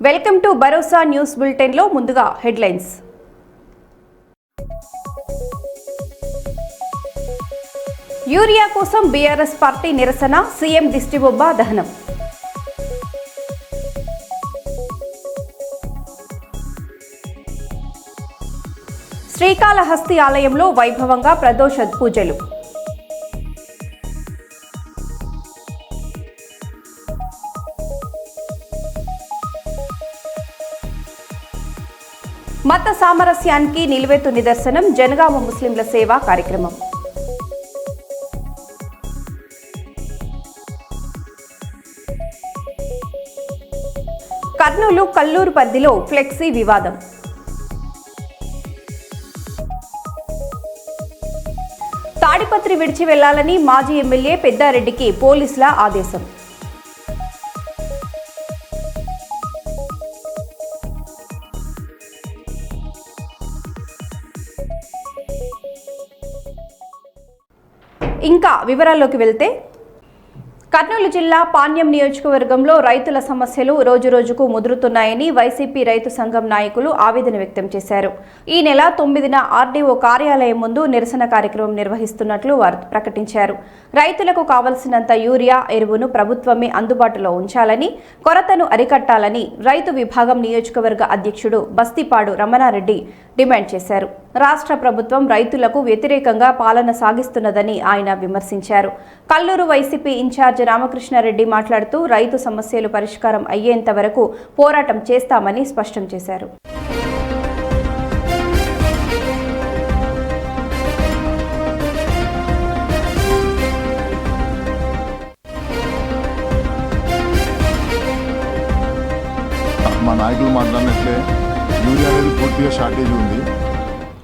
Welcome to Bharosa news bulletin లో ముందుగా headlines. Urea కోసం బీఆర్ఎస్ పార్టీ నిరసన, సీఎం దిష్టిబొబ్బ దహనం. శ్రీకాళహస్తి ఆలయంలో వైభవంగా ప్రదోష పూజలు. మత సామరస్యానికి నిలువెత్తు నిదర్శనం జనగామ ముస్లింల సేవా కార్యక్రమం. కర్నూలు కల్లూరు పరిధిలో ఫ్లెక్సీ వివాదం. తాడిపత్రి విడిచి వెళ్లాలని మాజీ ఎమ్మెల్యే పెద్దారెడ్డికి పోలీసుల ఆదేశం. ఇంకా వివరాల్లోకి వెళ్తే, కర్నూలు జిల్లా పాణ్యం నియోజకవర్గంలో రైతుల సమస్యలు రోజురోజుకు ముదురుతున్నాయని వైసీపీ రైతు సంఘం నాయకులు ఆవేదన వ్యక్తం చేశారు. ఈ నెల 9న ఆర్డీఓ కార్యాలయం ముందు నిరసన కార్యక్రమం నిర్వహిస్తున్నట్లు వారు ప్రకటించారు. రైతులకు కావలసినంత యూరియా ఎరువును ప్రభుత్వమే అందుబాటులో ఉంచాలని, కొరతను అరికట్టాలని రైతు విభాగం నియోజకవర్గ అధ్యక్షుడు బస్తిపాడు రమణారెడ్డి డిమాండ్ చేశారు. రాష్ట్ర ప్రభుత్వం రైతులకు వ్యతిరేకంగా పాలన సాగిస్తున్నదని ఆయన విమర్శించారు. కల్లూరు వైసీపీ ఇన్ఛార్జ్ రామకృష్ణారెడ్డి మాట్లాడుతూ రైతు సమస్యలు పరిష్కారం అయ్యేంత వరకు పోరాటం చేస్తామని స్పష్టం చేశారు. మా నాయకులు మాట్లాడినట్లే యూరియా అనేది పూర్తిగా షార్టేజ్ ఉంది.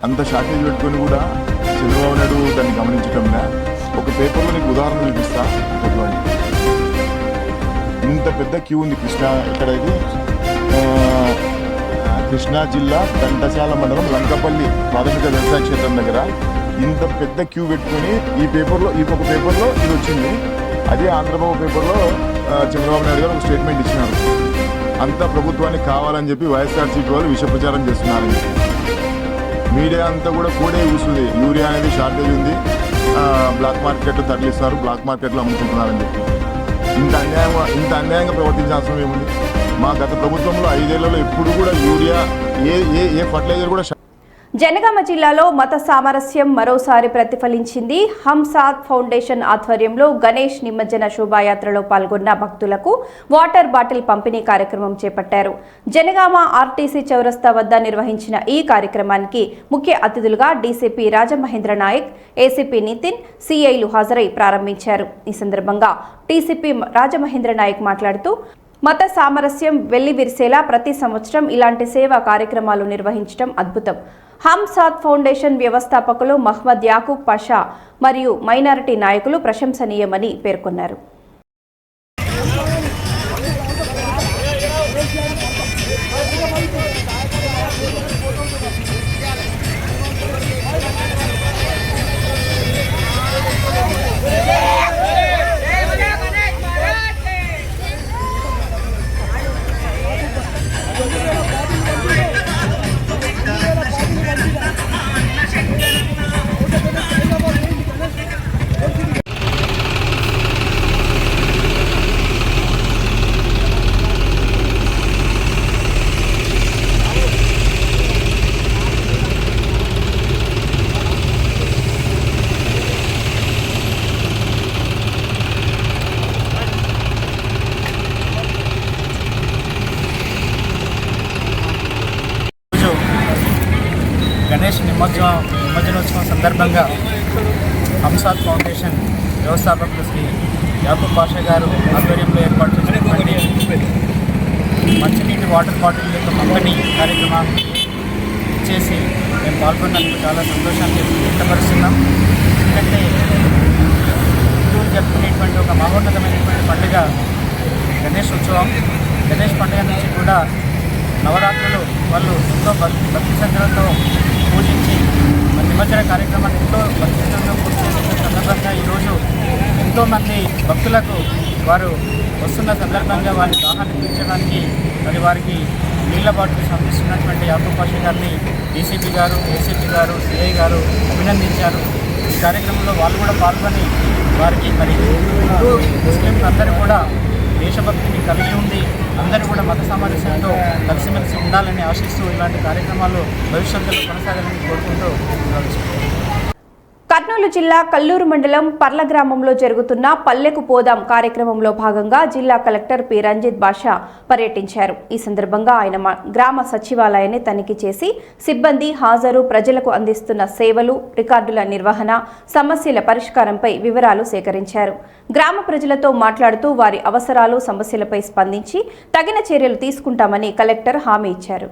అంత షార్టేజ్ పెట్టుకొని కూడా చంద్రబాబు నాయుడు దాన్ని గమనించడంలా ఒక పేపర్లో నీకు ఉదాహరణ చూపిస్తా. ఇంత పెద్ద క్యూ ఉంది ఇక్కడ ఇది కృష్ణా జిల్లా ఘంటసాల మండలం లంకపల్లి ప్రాథమిక వ్యవసాయ క్షేత్రం దగ్గర ఇంత పెద్ద క్యూ పెట్టుకొని ఈ ఒక పేపర్లో ఇది వచ్చింది. అదే ఆంధ్రబాబు పేపర్లో చంద్రబాబు నాయుడు గారు ఒక స్టేట్మెంట్ ఇచ్చినారు. అంతా ప్రభుత్వానికి కావాలని చెప్పి వైఎస్ఆర్సీపీ వాళ్ళు విష ప్రచారం చేస్తున్నారని చెప్పి మీడియా అంతా కూడా కూడే కూర్చుంది. యూరియా అనేది షార్టేజ్ ఉంది, బ్లాక్ మార్కెట్ తరలిస్తారు, బ్లాక్ మార్కెట్లో అమ్ముకుంటున్నారని చెప్పి ఇంత అన్యాయంగా ప్రవర్తించాల్సిన ఏముంది? మా గత ప్రభుత్వంలో 5 ఏళ్లలో ఎప్పుడు కూడా యూరియా ఏ ఫర్టిలైజర్ కూడా. జనగామ జిల్లాలో మత సామరస్యం మరోసారి ప్రతిఫలించింది. హంసాద్ ఫౌండేషన్ ఆధ్వర్యంలో గణేష్ నిమజ్జన శోభాయాత్రలో పాల్గొన్న భక్తులకు వాటర్ బాటిల్ పంపిణీ కార్యక్రమం చేపట్టారు. జనగామ ఆర్టీసీ చౌరస్తా వద్ద నిర్వహించిన ఈ కార్యక్రమానికి ముఖ్య అతిథులుగా డీసీపీ రాజమహేంద్ర నాయక్, ఏసీపీ నితిన్, సీఐలు హాజరై ప్రారంభించారు. ఈ సందర్భంగా డీసీపీ రాజమహేంద్ర నాయక్ మాట్లాడుతూ, మత సామరస్యం వెల్లివిరిసేలా ప్రతి సంవత్సరం ఇలాంటి సేవా కార్యక్రమాలు నిర్వహించడం అద్భుతం. హంసాద్ ఫౌండేషన్ వ్యవస్థాపకులు మహ్మద్ యాకూబ్ పాషా మరియు మైనారిటీ నాయకులు ప్రశంసనీయమని పేర్కొన్నారు. గణేష్ నిమజ్జనోత్సవం సందర్భంగా హంసాద్ ఫౌండేషన్ వ్యవస్థాపకులు శ్రీ యాకూబ్ పాషా గారు ఆధ్వర్యంలో ఏర్పాటు చేసినటువంటి మంచినీటి వాటర్ బాటిల్ యొక్క పంపిణీ కార్యక్రమాన్ని ఇచ్చేసి మేము పాల్గొన్నందుకు చాలా సంతోషాన్ని వ్యక్తపరుస్తున్నాం. ఎందుకంటే హిందువులు జరుపుకునేటువంటి ఒక మహోన్నతమైనటువంటి పండుగ గణేష్ ఉత్సవం. గణేష్ పండుగ నుంచి కూడా నవరాత్రులు వాళ్ళు ఎంతో భక్తి శ్రద్ధలతో పూజించి నిమజ్జన కార్యక్రమాన్ని ఎంతో భక్తితో పూర్తి చేసిన సందర్భంగా ఈరోజు ఎంతోమంది భక్తులకు వారు వస్తున్న సందర్భంగా వారి దాహాన్ని తీర్చడానికి మరి వారికి నీళ్ల బాటిల్స్ అందిస్తున్నటువంటి యాకూబ్ పాషా గారిని డీసీపీ గారు, ఏసీపీ గారు, సిఐ గారు అభినందించారు. ఈ కార్యక్రమంలో వాళ్ళు కూడా పాల్గొని వారికి మరి హిందూ ముస్లింలు అందరూ కూడా దేశభక్తిని కలిగి ఉండి అందరూ కూడా మత సామరస్యంతో కలిసిమెలిసి ఉండాలని ఆశిస్తూ ఇలాంటి కార్యక్రమాలు భవిష్యత్తులో కొనసాగాలని కోరుకుంటూ కర్నూలు జిల్లా కల్లూరు మండలం పర్ల గ్రామంలో జరుగుతున్న పల్లెకు పోదాం కార్యక్రమంలో భాగంగా జిల్లా కలెక్టర్ పి రంజిత్ బాషా పర్యటించారు. ఈ సందర్భంగా ఆయన గ్రామ సచివాలయాన్ని తనిఖీ చేసి సిబ్బంది హాజరు, ప్రజలకు అందిస్తున్న సేవలు, రికార్డుల నిర్వహణ, సమస్యల పరిష్కారంపై వివరాలు సేకరించారు. గ్రామ ప్రజలతో మాట్లాడుతూ వారి అవసరాలు, సమస్యలపై స్పందించి తగిన చర్యలు తీసుకుంటామని కలెక్టర్ హామీ ఇచ్చారు.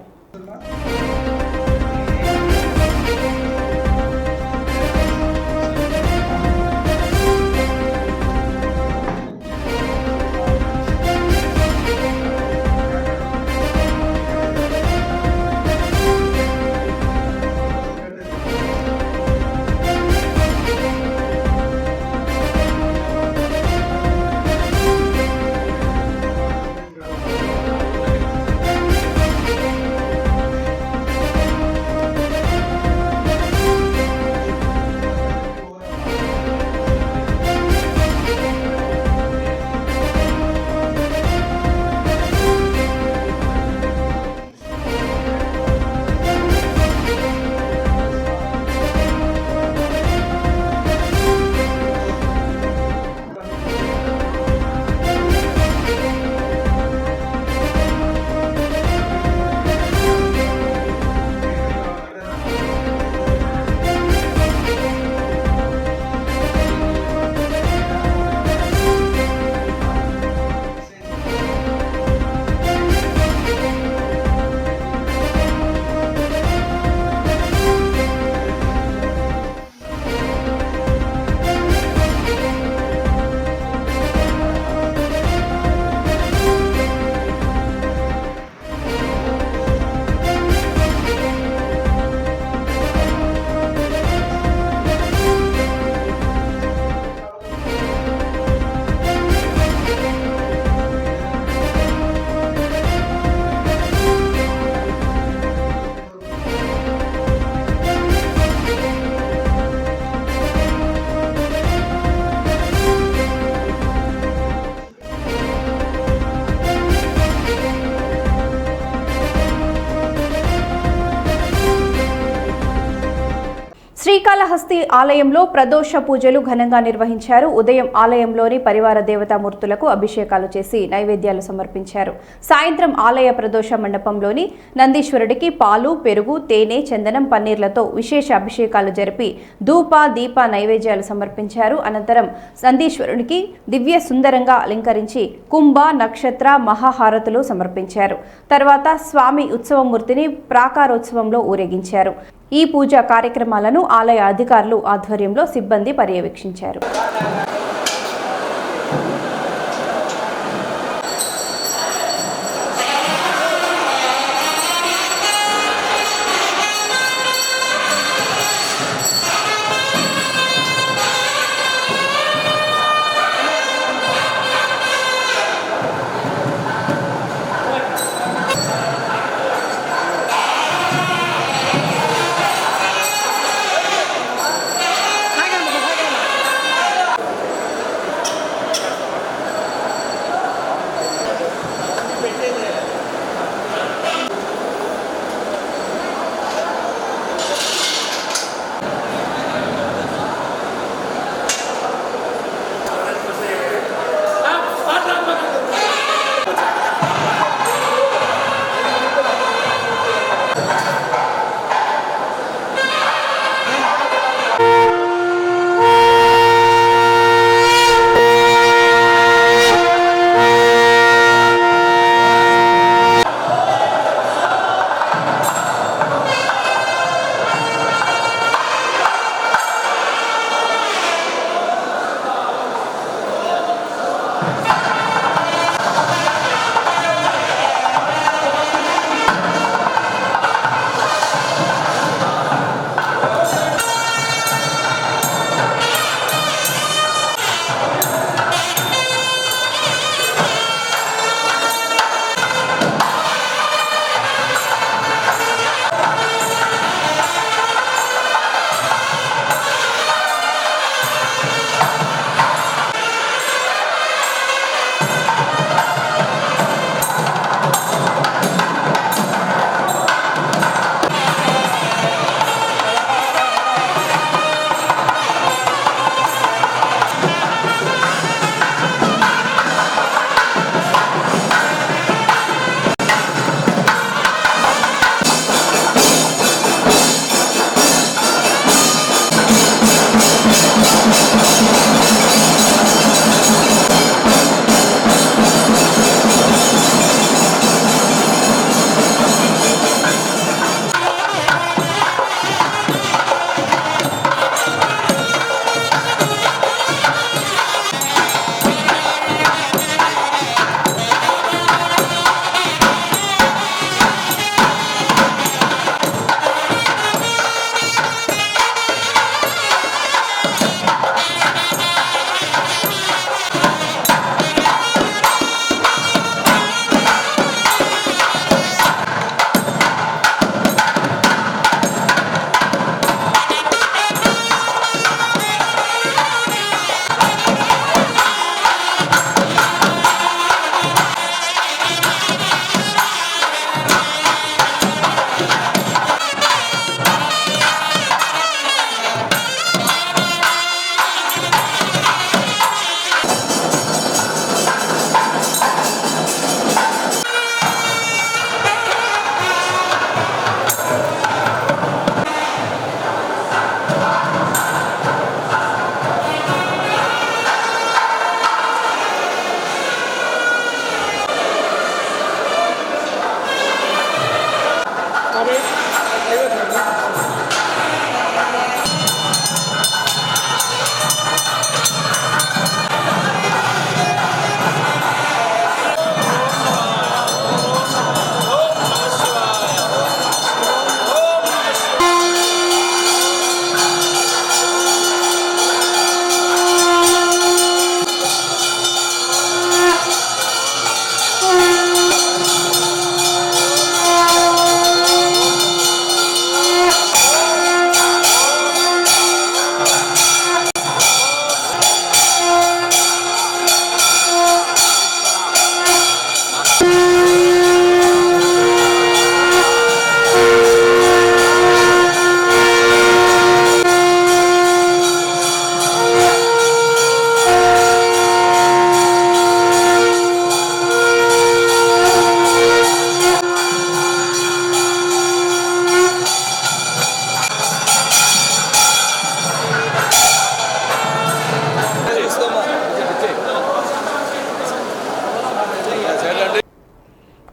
శ్రీకాళహస్తి ఆలయంలో ప్రదోష పూజలు ఘనంగా నిర్వహించారు. ఉదయం ఆలయంలోని పరివార దేవతామూర్తులకు అభిషేకాలు చేసి నైవేద్యాలు సమర్పించారు. సాయంత్రం ఆలయ ప్రదోష మండపంలోని నందీశ్వరుడికి పాలు, పెరుగు, తేనె, చందనం, పన్నీర్లతో విశేష అభిషేకాలు జరిపి ధూప, దీప నైవేద్యాలు సమర్పించారు. అనంతరం నందీశ్వరుడికి దివ్య సుందరంగా అలంకరించి కుంభ, నక్షత్ర, మహాహారతులు సమర్పించారు. తర్వాత స్వామి ఉత్సవమూర్తిని ప్రాకారోత్సవంలో ఊరేగించారు. ఈ పూజా కార్యక్రమాలను ఆలయ అధికారులు ఆధ్వర్యంలో సిబ్బంది పర్యవేక్షించారు.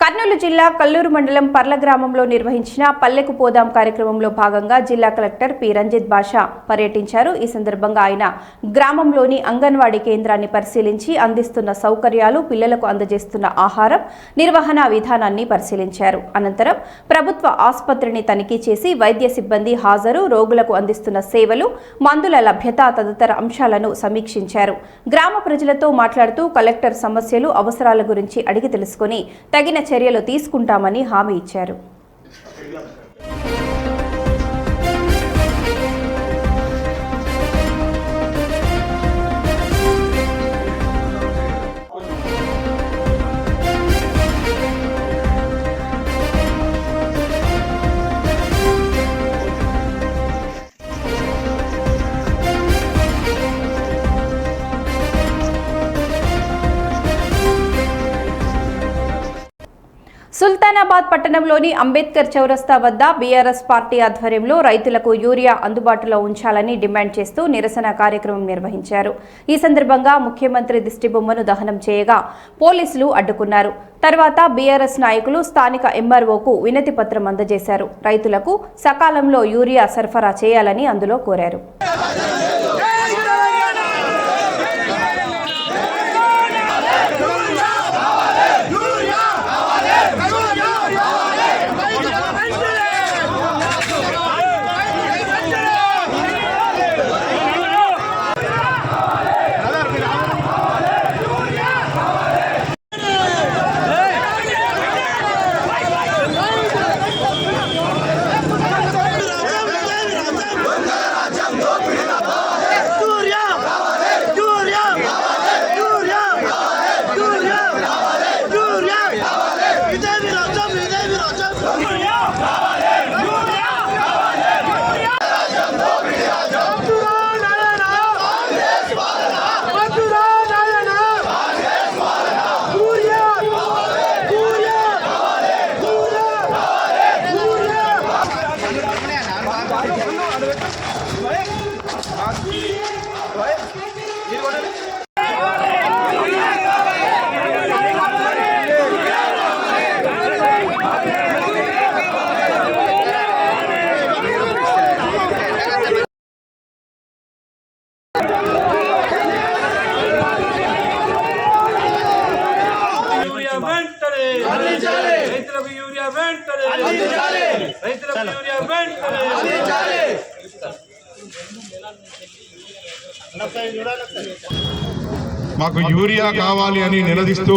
కర్నూలు జిల్లా కల్లూరు మండలం పర్ల గ్రామంలో నిర్వహించిన పల్లెకు పోదాం కార్యక్రమంలో భాగంగా జిల్లా కలెక్టర్ పి రంజిత్ బాషా పర్యటించారు. ఈ సందర్భంగా ఆయన గ్రామంలోని అంగన్వాడీ కేంద్రాన్ని పరిశీలించి అందిస్తున్న సౌకర్యాలు, పిల్లలకు అందజేస్తున్న ఆహారం, నిర్వహణ విధానాన్ని పరిశీలించారు. అనంతరం ప్రభుత్వ ఆసుపత్రిని తనిఖీ చేసి వైద్య సిబ్బంది హాజరు, రోగులకు అందిస్తున్న సేవలు, మందుల లభ్యత తదితర అంశాలను సమీక్షించారు. గ్రామ ప్రజలతో మాట్లాడుతూ కలెక్టర్ సమస్యలు, అవసరాల గురించి అడిగి తెలుసుకుని తగిన చర్యలు తీసుకుంటామని హామీ ఇచ్చారు. సుల్తానాబాద్ పట్టణంలోని అంబేద్కర్ చౌరస్తా వద్ద బీఆర్ఎస్ పార్టీ ఆధ్వర్యంలో రైతులకు యూరియా అందుబాటులో ఉంచాలని డిమాండ్ చేస్తూ నిరసన కార్యక్రమం నిర్వహించారు. ఈ సందర్భంగా ముఖ్యమంత్రి దిష్టిబొమ్మను దహనం చేయగా పోలీసులు అడ్డుకున్నారు. తర్వాత బీఆర్ఎస్ నాయకులు స్థానిక ఎంఆర్ఓకు వినతి పత్రం అందజేశారు. రైతులకు సకాలంలో యూరియా సరఫరా చేయాలని అందులో కోరారు. మాకు యూరియా కావాలి అని నిలదీస్తూ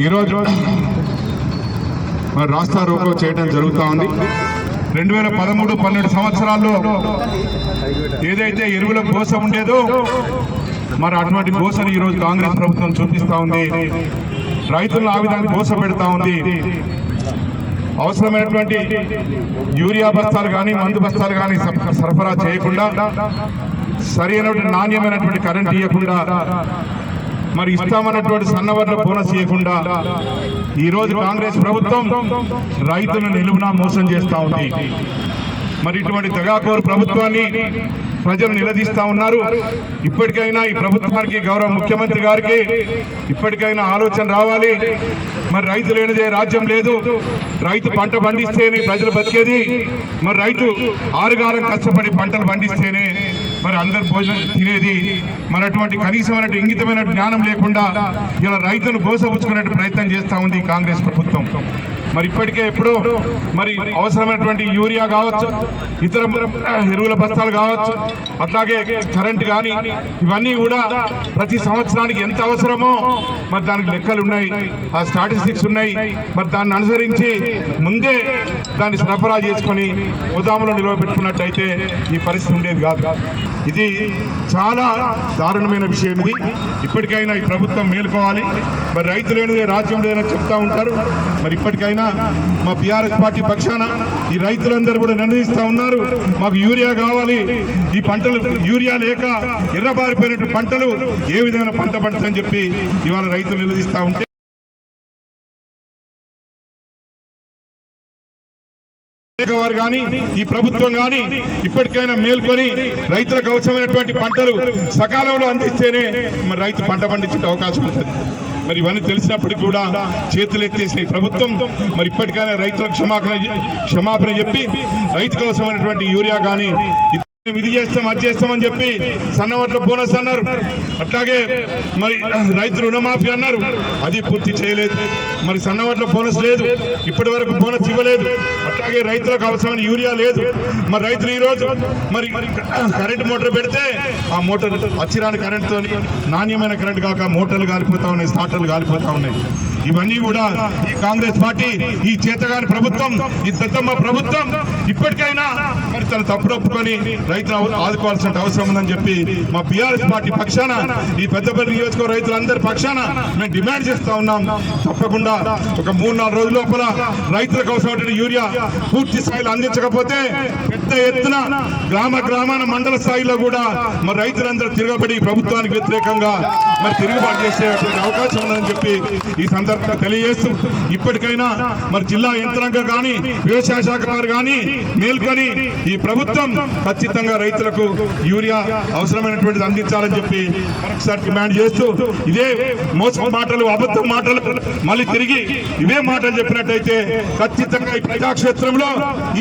ఈరోజు రాస్తా రోకో చేయడం జరుగుతూ ఉంది. 2013-12 సంవత్సరాల్లో ఏదైతే ఎరువుల గోస ఉండేదో మరి అటువంటి గోసను ఈరోజు కాంగ్రెస్ ప్రభుత్వం చూపిస్తూ ఉంది. రైతులను ఆ విధంగా గోస పెడతా ఉంది. అవసరమైనటువంటి యూరియా బస్తాలు కానీ, మందు బస్తాలు కానీ సరఫరా చేయకుండా, సరైనటువంటి నాణ్యమైనటువంటి కరెంట్ ఇవ్వకుండా, మరి ఇస్తామన్నటువంటి సన్నవర్ల బోనస్ ఇవ్వకుండా ఈరోజు కాంగ్రెస్ ప్రభుత్వం రైతులను నిలువునా మోసం చేస్తూ ఉంది. మరి ఇటువంటి దగాకోరు ప్రభుత్వాన్ని ప్రజలు నిలదీస్తా ఉన్నారు. ఇప్పటికైనా ఈ ప్రభుత్వానికి, గౌరవ ముఖ్యమంత్రి గారికి ఇప్పటికైనా ఆలోచన రావాలి. మరి రైతు లేనిదే రాజ్యం లేదు. రైతు పంట పండిస్తేనే ప్రజలు బతికేది. మరి రైతు ఆరుగాలం కష్టపడి పంటలు పండిస్తేనే మరి అందరు భోజనం తినేది. మరి అటువంటి కనీసమైన ఇంగితమైన జ్ఞానం లేకుండా ఇలా రైతును బోసపుచ్చుకునే ప్రయత్నం చేస్తూ ఉంది కాంగ్రెస్ ప్రభుత్వం. మరి ఇప్పటికే ఎప్పుడో మరి అవసరమైనటువంటి యూరియా కావచ్చు, ఇతర ఎరువుల బస్తాలు కావచ్చు, అట్లాగే కరెంట్ కానీ, ఇవన్నీ కూడా ప్రతి సంవత్సరానికి ఎంత అవసరమో మరి దానికి లెక్కలు ఉన్నాయి, ఆ స్టాటిస్టిక్స్ ఉన్నాయి. మరి దాన్ని అనుసరించి ముందే దాన్ని సరఫరా చేసుకొని గోదాములో నిలవబెట్టుకున్నట్టయితే ఈ పరిస్థితి ఉండేది కాదు. ఇది చాలా దారుణమైన విషయం. ఇది ఇప్పటికైనా ఈ ప్రభుత్వం మేలుకోవాలి. మరి రైతు లేనిదే రాజ్యం లేదని చెప్తా ఉంటారు. మరి ఇప్పటికైనా మా బీఆర్ఎస్ పార్టీ పక్షాన ఈ రైతులందరూ కూడా నిర్ణయిస్తా ఉన్నారు, మాకు యూరియా కావాలి. ఈ పంటలు యూరియా లేక ఎర్రబారిపోయినటువంటి పంటలు ఏ విధమైన పంట పండుతుందని చెప్పి ఇవాళ రైతులు నిలదీస్తా ఉంటే వారు కానీ ఈ ప్రభుత్వం కానీ ఇప్పటికైనా మేల్కొని రైతులకు అవసరమైనటువంటి పంటలు సకాలంలో అందిస్తేనే మరి రైతు పంట పండించే అవకాశం ఉంటుంది. మరి ఇవన్నీ తెలిసినప్పటికీ కూడా చేతులు ఎత్తేసే ప్రభుత్వం మరి ఇప్పటికైనా రైతులకు క్షమాపణ చెప్పి రైతుకు అవసరమైనటువంటి యూరియా కానీ ఇది చేస్తాం అది చేస్తామని చెప్పి సన్నవడ్ల బోనస్ అన్నారు, అట్లాగే మరి రైతు రుణమాఫీ అన్నారు, అది పూర్తి చేయలేదు. మరి సన్నవడ్ల బోనస్ లేదు, ఇప్పటి వరకు బోనస్ ఇవ్వలేదు. అట్లాగే రైతులకు అవసరమైన యూరియా లేదు. మరి రైతులు ఈరోజు మరి కరెంటు మోటార్ పెడితే ఆ మోటార్ అచ్చిరాని కరెంటుతో నాణ్యమైన కరెంటు కాక మోటార్లు కాలిపోతా ఉన్నాయి, స్టార్టర్లు కాలిపోతా ఉన్నాయి. ఇవన్నీ కూడా ఈ కాంగ్రెస్ పార్టీ, ఈ చేతగాని ప్రభుత్వం, ఈ దత్తమ్మ ప్రభుత్వం ఇప్పటికైనా మరి తన తప్పుడు ఒప్పుకొని రైతులు ఆదుకోవాల్సిన అవసరం ఉందని చెప్పి మా బీఆర్ఎస్ పార్టీ పక్షాన, ఈ పెద్దపల్లి నియోజకవర్గ రైతులందరి పక్షాన మేము డిమాండ్ చేస్తా ఉన్నాం. తప్పకుండా ఒక 3-4 రోజుల లోపల రైతులకు అవసరమైన యూరియా పూర్తి స్థాయిలో అందించకపోతే పెద్ద ఎత్తున గ్రామాన మండల స్థాయిలో కూడా మరి రైతులందరూ తిరగబడి ప్రభుత్వానికి వ్యతిరేకంగా మరి తిరుగుబాటు చేసేటువంటి అవకాశం ఉందని చెప్పి ఈ సందర్భంగా తెలియజేస్తూ, ఇప్పటికైనా మరి జిల్లా యంత్రాంగం కానీ వ్యవసాయ శాఖ వారు కానీ మేల్కొని ఈ ప్రభుత్వం ఖచ్చితంగా రైతులకు యూరియా అవసరమైనటువంటిది అందించాలని చెప్పి మరొకసారి డిమాండ్ చేస్తూ, ఇదే మోసం మాటలు, అబద్ధం మాటలు మళ్ళీ తిరిగి ఇవే మాటలు చెప్పినట్టయితే ఖచ్చితంగా ఈ ప్రజాక్షేత్రంలో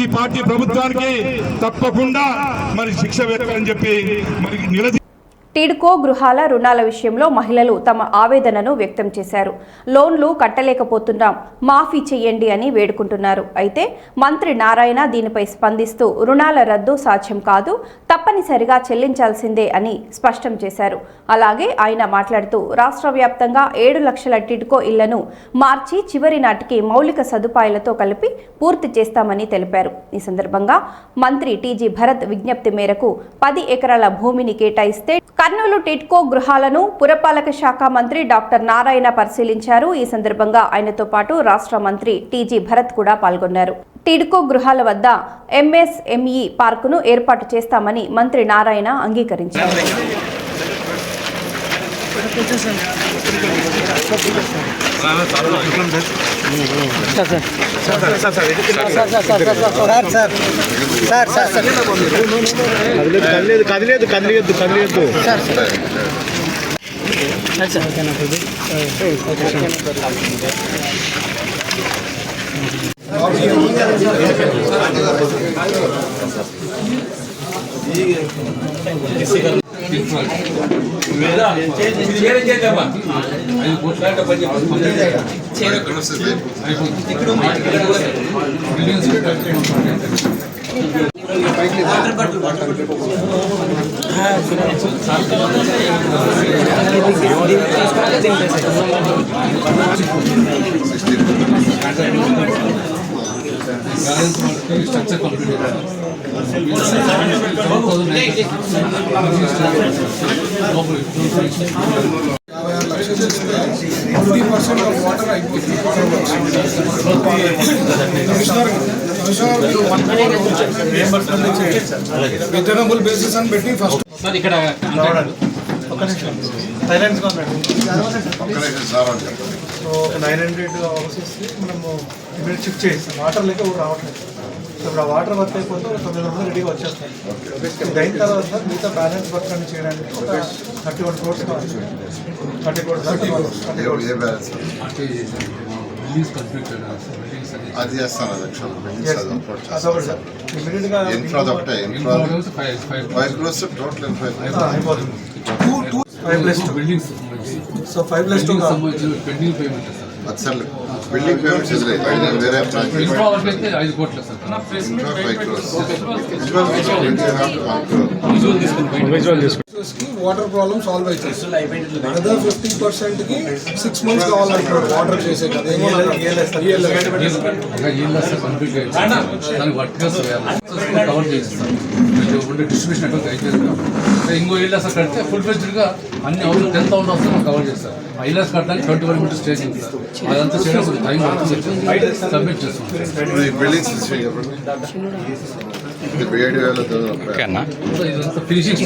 ఈ పార్టీ ప్రభుత్వానికి తప్పకుండా మరి శిక్ష వేయాలని చెప్పి మరి నిలదీ టిడ్కో గృహాల రుణాల విషయంలో మహిళలు తమ ఆవేదనను వ్యక్తం చేశారు. లోన్లు కట్టలేకపోతున్నాం, మాఫీ చేయండి అని వేడుకుంటున్నారు. అయితే మంత్రి నారాయణ దీనిపై స్పందిస్తూ రుణాల రద్దు సాధ్యం కాదు, తప్పనిసరిగా చెల్లించాల్సిందే అని స్పష్టం చేశారు. అలాగే ఆయన మాట్లాడుతూ రాష్ట్ర వ్యాప్తంగా 7 లక్షల టిడ్కో ఇళ్లను మార్చి చివరి నాటికి మౌలిక సదుపాయాలతో కలిపి పూర్తి చేస్తామని తెలిపారు. ఈ సందర్భంగా మంత్రి టీజీ భరత్ విజ్ఞప్తి మేరకు 10 ఎకరాల భూమిని కేటాయిస్తే కర్నూలు టిడ్కో గృహాలను పురపాలక శాఖ మంత్రి డాక్టర్ నారాయణ పరిశీలించారు. ఈ సందర్భంగా ఆయనతో పాటు రాష్ట్ర మంత్రి టీజీ భరత్ కూడా పాల్గొన్నారు. టిడ్కో గృహాల వద్ద ఎంఎస్ఎంఈ పార్కును ఏర్పాటు చేస్తామని మంత్రి నారాయణ అంగీకరించారు. Structure complete 50% of water reasonable basis and betting first. Sir, ఇక్కడ సైలెన్స్ గా సో 900 హౌసెస్ మనము ఇమీడియట్ షిఫ్ట్ చేస్తాం. వాటర్ లేక కూడా రావట్లేదు. సో ఇప్పుడు ఆ వాటర్ వర్క్ అయిపోతే 900 రెడీగా వచ్చేస్తాయి. ఇది అయిన తర్వాత మిగతా బ్యాలెన్స్ వర్క్ అన్ని చేయడానికి ఒక 31 crores కావాలి. 30 crores అది చేస్తాను అదొకటి సార్ ఇమీడియట్ గా ఒకటే 5 crores టోటల్ అయిపోతుంది. 5+2 buildings so 5+2 pending payment sir building payments వేరే 5 కోట్ల సార్ వాటర్ ప్రాబ్లమ్ సాల్వ్ అవుతుంది. అదర్ 50% కి 6 months కావాలంటున్నారు వాటర్ చేసే కదా. కంప్లీట్ దానికి వర్క్గా కవర్ చేస్తాం. డిస్ట్రిబ్యూషన్ నెట్వర్క్ అయిపోయింది. ఇంకో ఇల్లు అసలు కడితే ఫుల్ ఫ్లెడ్జ్డ్గా అన్ని అవసరం 10,000 వస్తే మనం కవర్ చేస్తాం. ఆ ఇల్లాస్ కట్టడానికి 21 minutes స్టేజ్ ఉంది సార్. అదంతా చేయడానికి టైం సబ్మిట్ చేస్తాం. ఫినిషింగ్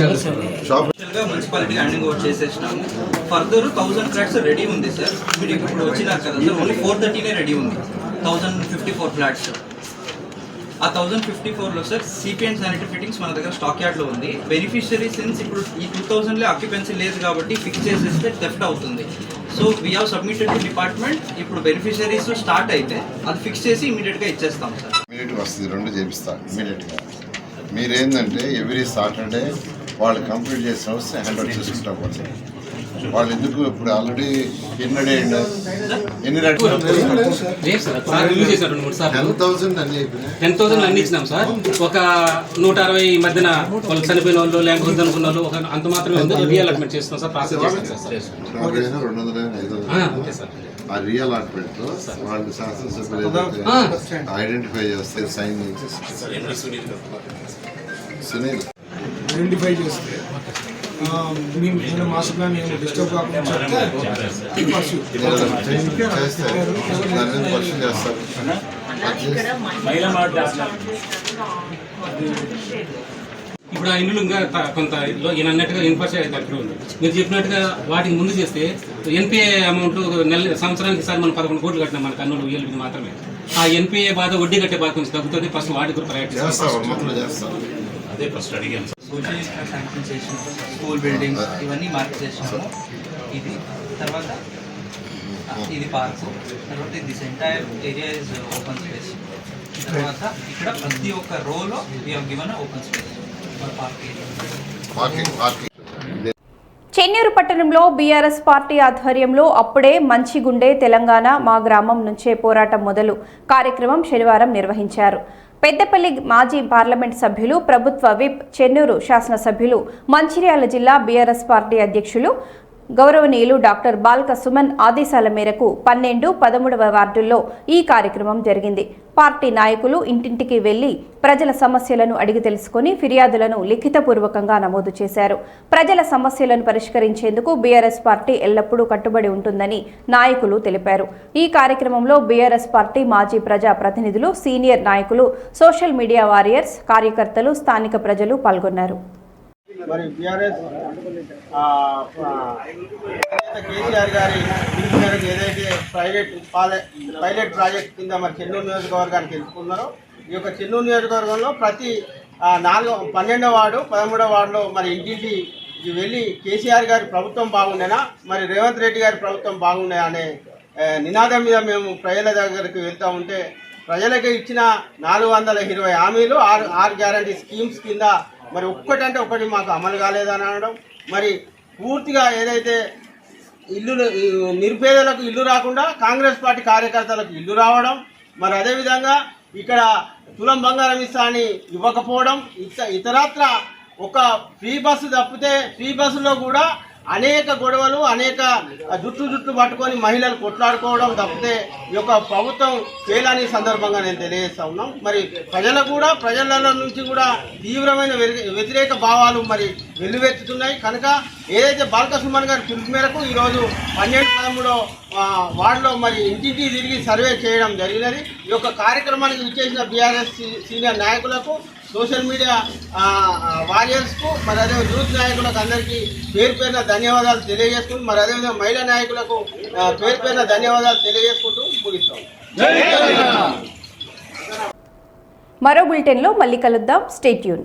మున్సిపాలిటీ హ్యాండింగ్ ఓవర్ చేసేసినాము. ఫర్దర్ 1000 ఫ్లాట్స్ రెడీ ఉంది సార్. మీరు ఇప్పుడు వచ్చినారు కదా సార్, ఓన్లీ 430 రెడీ ఉంది. 1054 ఫ్లాట్స్ ఆ 1054లో sir CP and sanitary fittings మన దగ్గర స్టాక్ యార్డ్లో ఉంది. బెనిఫిషియరీ సిన్స్ ఇప్పుడు ఈ 2000లో ఆక్యుపెన్సీ లేదు కాబట్టి ఫిక్స్ చేసేస్తే థెఫ్ట్ అవుతుంది. So we have submitted to department. ఇప్పుడు బెనిఫిషరీస్ స్టార్ట్ అయితే అది ఫిక్స్ చేసి ఇమీడియట్గా ఇచ్చేస్తాం సార్. ఇమీడియట్గా వస్తుంది, 2 చేపిస్తాను ఇమీడియట్గా. మీరేంటంటే ఎవ్రీ సాటర్డే వాళ్ళు కంప్లీట్ చేసిన వస్తే హ్యాండ్ ఓవర్ చేసుకుంటాం. వాళ్ళు ఎందుకు ఇప్పుడు ఆల్రెడీ ఎన్ని 10,000 అన్ని ఇచ్చినాం సార్. ఒక 160 ఈ మధ్యన వాళ్ళు చనిపోయిన వాళ్ళు లేకపోతే అనుకున్న వాళ్ళు ఒక అంత మాత్రమే ఉంది. రీఅలాట్మెంట్ చేస్తున్నాం సార్, ప్రాసెస్ చేస్తాం సార్. 200 సార్. ఆ రీఅలాట్మెంట్ లో వాళ్ళు శాసనసభ్యులు ఐడెంటిఫై చేస్తే సైన్ సునీల్ ఐడెంటిఫై చేస్తే మేము మాస్టర్ ప్లాన్ ఏమి డిస్టర్బ్ కాకుండా చేస్తారు. ఇప్పుడు ఆ ఇండ్లు ఇంకా కొంత ఈయన అన్నట్టుగా ఇన్ఫ్రాస్ట్రక్చర్ తక్కువ ఉంది. మీరు చెప్పినట్టుగా వాటికి ముందు చేస్తే ఎన్పిఏ అమౌంట్ సంవత్సరానికి సార్ మనం 11 కోట్లు కట్టినాం మన కర్నూలు వీళ్ళకి మాత్రమే. ఆ ఎన్పిఏ బాధ వడ్డీ కట్టే బాధ కొంచెం తగ్గుతుంది. ఫస్ట్ వాటి కూడా ప్రయారిటీ చేస్తాం. అదే ఫస్ట్ అడిగాను. సోషల్ శాంక్షన్ చేసిన స్కూల్ బిల్డింగ్స్ ఇవన్నీ మార్క్ చేసినాము. ఇది తర్వాత ఇది పార్క్, తర్వాత this entire area is open space. తర్వాత ఇక్కడ ప్రతి ఒక్క రోలో we have given open space for parking. Chennur పట్టణంలో బీఆర్ఎస్ పార్టీ ఆధ్వర్యంలో అప్పుడే మంచిగుండే తెలంగాణ మా గ్రామం నుంచే పోరాటం మొదలు కార్యక్రమం శనివారం నిర్వహించారు. పెద్దపల్లి మాజీ పార్లమెంట్ సభ్యులు, ప్రభుత్వ విప్, చెన్నూరు శాసనసభ్యులు, మంచిర్యాల జిల్లా బీఆర్ఎస్ పార్టీ అధ్యక్షులు గౌరవనీయులు డాక్టర్ బాల్క సుమన్ ఆదేశాల మేరకు 12, 13వ వార్డుల్లో ఈ కార్యక్రమం జరిగింది. పార్టీ నాయకులు ఇంటింటికి వెళ్లి ప్రజల సమస్యలను అడిగి తెలుసుకుని ఫిర్యాదులను లిఖితపూర్వకంగా నమోదు చేశారు. ప్రజల సమస్యలను పరిష్కరించేందుకు బీఆర్ఎస్ పార్టీ ఎల్లప్పుడూ కట్టుబడి ఉంటుందని నాయకులు తెలిపారు. ఈ కార్యక్రమంలో బీఆర్ఎస్ పార్టీ మాజీ ప్రజా ప్రతినిధులు, సీనియర్ నాయకులు, సోషల్ మీడియా వారియర్స్, కార్యకర్తలు, స్థానిక ప్రజలు పాల్గొన్నారు. మరి బీఆర్ఎస్ కేసీఆర్ గారి పిలుపు మేరకు ఏదైతే పైలట్ ప్రాజెక్ట్ కింద మరి చెన్నూరు నియోజకవర్గానికి ఎంచుకున్నారో, ఈ యొక్క చెన్నూరు నియోజకవర్గంలో ప్రతి 12వ వార్డు, 13వ వార్డులో మరి ఇంటింటికి వెళ్ళి కేసీఆర్ గారి ప్రభుత్వం బాగుండేనా, మరి రేవంత్ రెడ్డి గారి ప్రభుత్వం బాగుండే అనే నినాదం మీద మేము ప్రజల దగ్గరికి వెళ్తూ ఉంటే, ప్రజలకు ఇచ్చిన 420 హామీలు, 6 గ్యారంటీ స్కీమ్స్ కింద మరి ఒక్కటంటే ఒకటి మాకు అమలు కాలేదని అనడం, మరి పూర్తిగా ఏదైతే నిరుపేదలకు ఇల్లు రాకుండా కాంగ్రెస్ పార్టీ కార్యకర్తలకు ఇల్లు రావడం, మరి అదేవిధంగా ఇక్కడ తులం బంగారం ఇస్తా అని ఇవ్వకపోవడం, ఇతరత్ర ఒక ఫ్రీ బస్సు తప్పితే ఫ్రీ బస్సులో కూడా అనేక గొడవలు, అనేక జుట్టు పట్టుకొని మహిళలు కొట్లాడుకోవడం తప్పితే ఈ యొక్క ప్రభుత్వం ఫెయిల్ సందర్భంగా నేను తెలియజేస్తా ఉన్నాం. మరి ప్రజల నుంచి కూడా తీవ్రమైన వ్యతిరేక భావాలు మరి వెల్లువెత్తుతున్నాయి. కనుక ఏదైతే బాల్క సుమన్ గారి పిలుపు మేరకు ఈరోజు 12, 13వ వార్డులో మరి ఇంటింటికి తిరిగి సర్వే చేయడం జరిగినది. ఈ యొక్క కార్యక్రమానికి విచ్చేసిన బీఆర్ఎస్ సీనియర్ నాయకులకు, సోషల్ మీడియా వారియర్స్కు, మరి అదే యూత్ నాయకులకు అందరికీ పేరు పేరున ధన్యవాదాలు తెలియజేసుకుంటూ, మరి అదేవిధంగా మహిళా నాయకులకు పేరు పేరున ధన్యవాదాలు తెలియజేసుకుంటూ ముగిస్తాం. మరో బులెటిన్లో మళ్ళీ కలుద్దాం. Stay tune.